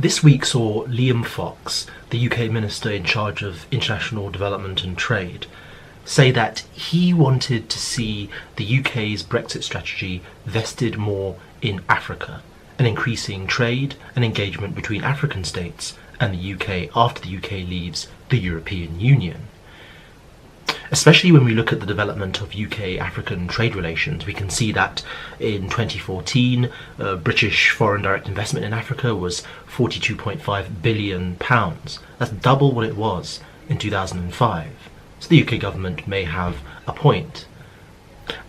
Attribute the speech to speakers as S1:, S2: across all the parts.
S1: This week saw Liam Fox, the UK Minister in charge of International Development and Trade, say that he wanted to see the UK's Brexit strategy vested more in Africa, and increasing trade and engagement between African states and the UK after the UK leaves the European Union. Especially when we look at the development of UK-African trade relations, we can see that in 2014, British foreign direct investment in Africa was £42.5 billion. That's double what it was in 2005. So the UK government may have a point.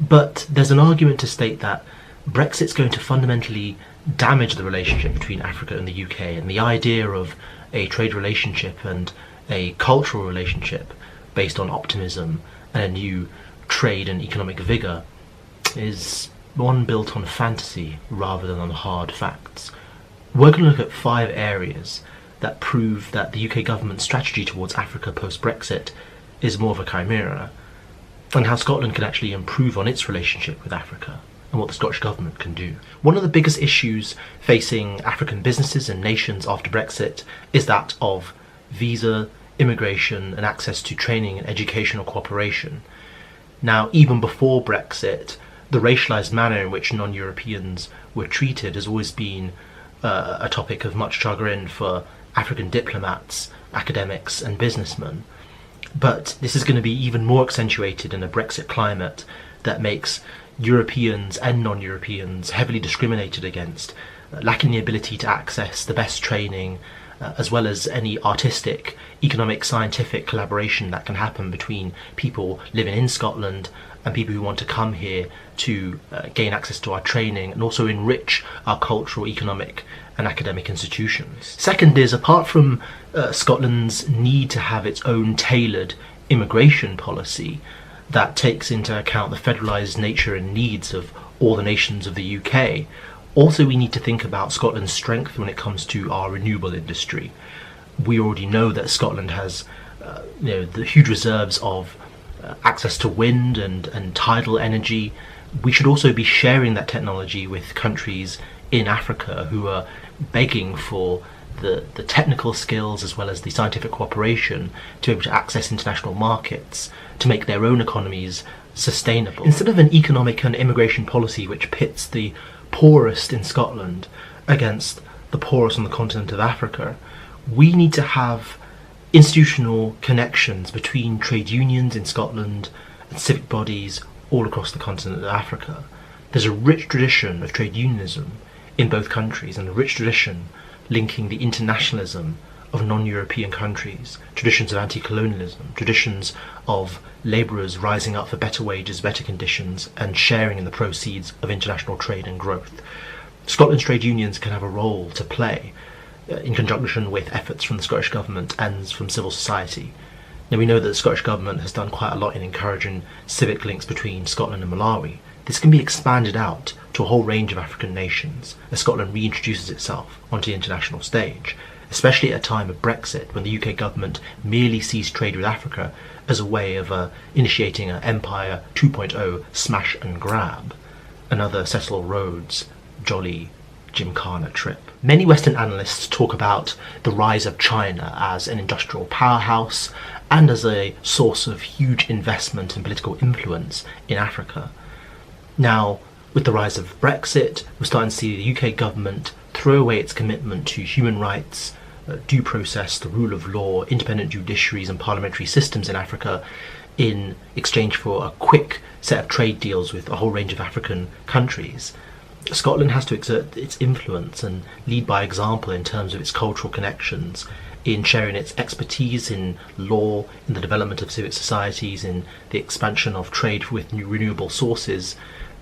S1: But there's an argument to state that Brexit's going to fundamentally damage the relationship between Africa and the UK, and the idea of a trade relationship and a cultural relationship based on optimism and a new trade and economic vigour is one built on fantasy rather than on hard facts. We're going to look at 5 areas that prove that the UK government's strategy towards Africa post-Brexit is more of a chimera, and how Scotland can actually improve on its relationship with Africa and what the Scottish government can do. One of the biggest issues facing African businesses and nations after Brexit is that of visa, immigration and access to training and educational cooperation. Now, even before Brexit, the racialised manner in which non-Europeans were treated has always been a topic of much chagrin for African diplomats, academics and businessmen. But this is going to be even more accentuated in a Brexit climate that makes Europeans and non-Europeans heavily discriminated against, lacking the ability to access the best training, as well as any artistic, economic, scientific collaboration that can happen between people living in Scotland and people who want to come here to gain access to our training and also enrich our cultural, economic and academic institutions. Second is, apart from Scotland's need to have its own tailored immigration policy that takes into account the federalised nature and needs of all the nations of the UK, also we need to think about Scotland's strength when it comes to our renewable industry. We already know that Scotland has the huge reserves of access to wind and tidal energy. We should also be sharing that technology with countries in Africa who are begging for the technical skills as well as the scientific cooperation to be able to access international markets to make their own economies sustainable. Instead of an economic and immigration policy which pits the poorest in Scotland against the poorest on the continent of Africa, we need to have institutional connections between trade unions in Scotland and civic bodies all across the continent of Africa. There's a rich tradition of trade unionism in both countries, and a rich tradition linking the internationalism of non-European countries, traditions of anti-colonialism, traditions of labourers rising up for better wages, better conditions, and sharing in the proceeds of international trade and growth. Scotland's trade unions can have a role to play in conjunction with efforts from the Scottish Government and from civil society. Now, we know that the Scottish Government has done quite a lot in encouraging civic links between Scotland and Malawi. This can be expanded out to a whole range of African nations as Scotland reintroduces itself onto the international stage, especially at a time of Brexit, when the UK government merely sees trade with Africa as a way of initiating an Empire 2.0 smash and grab, another Cecil Rhodes jolly Gymkhana trip. Many Western analysts talk about the rise of China as an industrial powerhouse and as a source of huge investment and political influence in Africa. Now, with the rise of Brexit, we're starting to see the UK government throw away its commitment to human rights, due process, the rule of law, independent judiciaries and parliamentary systems in Africa in exchange for a quick set of trade deals with a whole range of African countries. Scotland has to exert its influence and lead by example in terms of its cultural connections, in sharing its expertise in law, in the development of civic societies, in the expansion of trade with new renewable sources,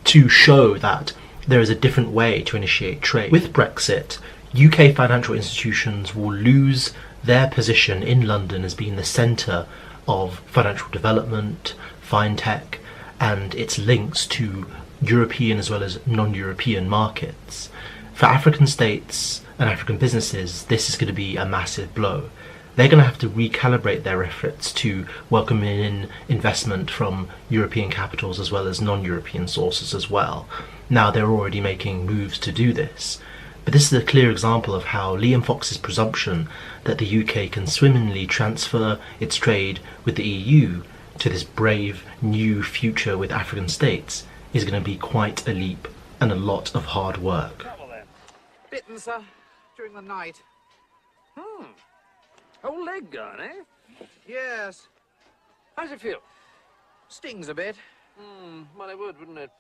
S1: to show that there is a different way to initiate trade. With Brexit, UK financial institutions will lose their position in London as being the centre of financial development, fintech, and its links to European as well as non-European markets. For African states and African businesses, this is going to be a massive blow. They're going to have to recalibrate their efforts to welcome in investment from European capitals as well as non-European sources as well. Now, they're already making moves to do this, But this is a clear example of how Liam Fox's presumption that the UK can swimmingly transfer its trade with the EU to this brave new future with African states is going to be quite a leap and a lot of hard work.
S2: Bitten, sir, during the night.
S3: Whole leg gone, eh?
S2: Yes.
S3: How's it feel?
S2: Stings a bit.
S3: Well, it would, wouldn't it?